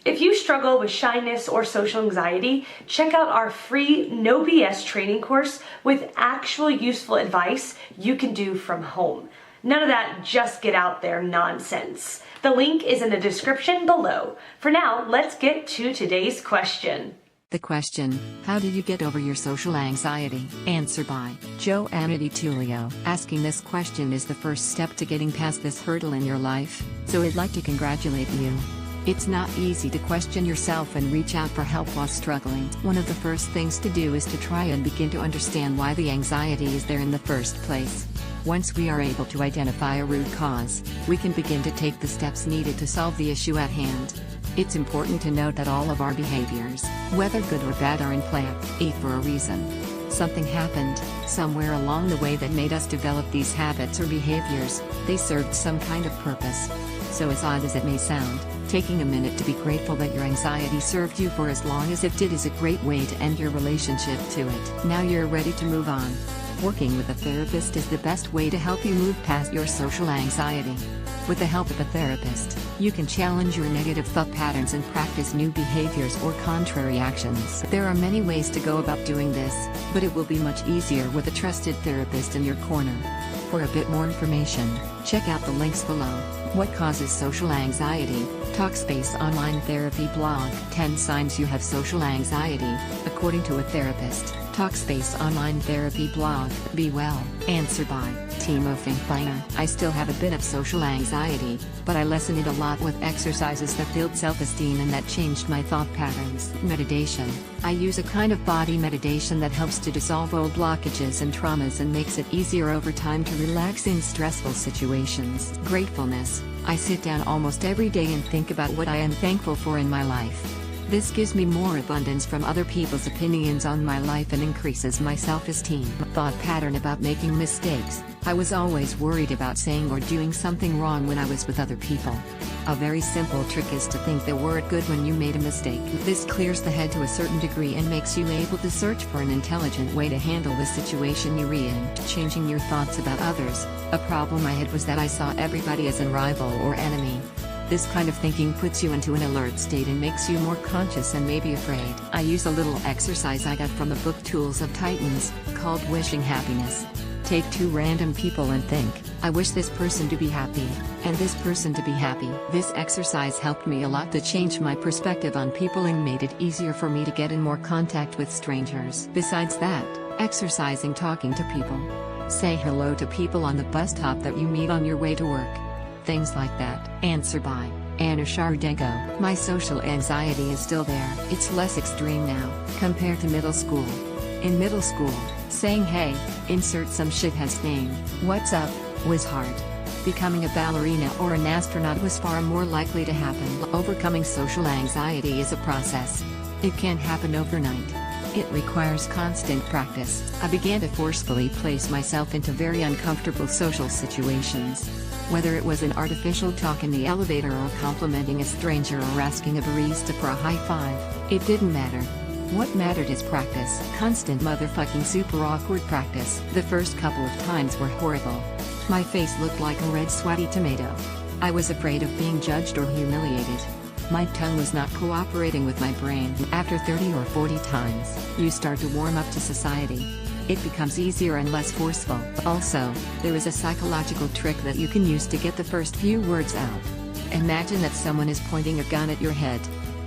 If you struggle with shyness or social anxiety, check out our free No BS training course with actual useful advice you can do from home. None of that just get out there nonsense. The link is in the description below. For now, let's get to today's question. The question, how did you get over your social anxiety? Answer by Joanna DiTullio. Asking this question is the first step to getting past this hurdle in your life, so I'd like to congratulate you. It's not easy to question yourself and reach out for help while struggling. One of the first things to do is to try and begin to understand why the anxiety is there in the first place. Once we are able to identify a root cause, we can begin to take the steps needed to solve the issue at hand. It's important to note that all of our behaviors, whether good or bad, are in play for a reason. Something happened somewhere along the way that made us develop these habits or behaviors. They served some kind of purpose. So as odd as it may sound, taking a minute to be grateful that your anxiety served you for as long as it did is a great way to end your relationship to it. Now you're ready to move on. Working with a therapist is the best way to help you move past your social anxiety. With the help of a therapist, you can challenge your negative thought patterns and practice new behaviors or contrary actions. There are many ways to go about doing this, but it will be much easier with a trusted therapist in your corner. For a bit more information, check out the links below. What causes social anxiety? Talkspace Online Therapy Blog. 10 Signs You Have Social Anxiety, according to a therapist. Talkspace Online Therapy Blog. Be Well. Answer by Timo Finkbeiner. I still have a bit of social anxiety, but I lessen it a lot with exercises that build self-esteem and that changed my thought patterns. Meditation. I use a kind of body meditation that helps to dissolve old blockages and traumas and makes it easier over time to relax in stressful situations. Gratefulness. I sit down almost every day and think about what I am thankful for in my life. This gives me more abundance from other people's opinions on my life and increases my self-esteem. Thought pattern about making mistakes. I was always worried about saying or doing something wrong when I was with other people. A very simple trick is to think the word good when you made a mistake. This clears the head to a certain degree and makes you able to search for an intelligent way to handle the situation you're in. Changing your thoughts about others. A problem I had was that I saw everybody as a rival or enemy. This kind of thinking puts you into an alert state and makes you more conscious and maybe afraid. I use a little exercise I got from the book Tools of Titans, called Wishing Happiness. Take 2 random people and think, I wish this person to be happy, and this person to be happy. This exercise helped me a lot to change my perspective on people and made it easier for me to get in more contact with strangers. Besides that, exercising talking to people. Say hello to people on the bus stop that you meet on your way to work. Things like that. Answer by Anna Shardenko. My social anxiety is still there. It's less extreme now, compared to middle school. In middle school, saying hey, insert some shithead's name, what's up, was hard. Becoming a ballerina or an astronaut was far more likely to happen. Overcoming social anxiety is a process. It can't happen overnight. It requires constant practice. I began to forcefully place myself into very uncomfortable social situations. Whether it was an artificial talk in the elevator or complimenting a stranger or asking a barista for a high five, it didn't matter. What mattered is practice. Constant motherfucking super awkward practice. The first couple of times were horrible. My face looked like a red sweaty tomato. I was afraid of being judged or humiliated. My tongue was not cooperating with my brain. After 30 or 40 times, you start to warm up to society. It becomes easier and less forceful. Also, there is a psychological trick that you can use to get the first few words out. Imagine that someone is pointing a gun at your head.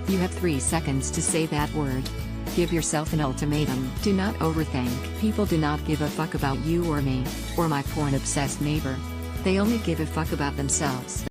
You have 3 seconds to say that word. Give yourself an ultimatum. Do not overthink. People do not give a fuck about you or me, or my porn-obsessed neighbor. They only give a fuck about themselves.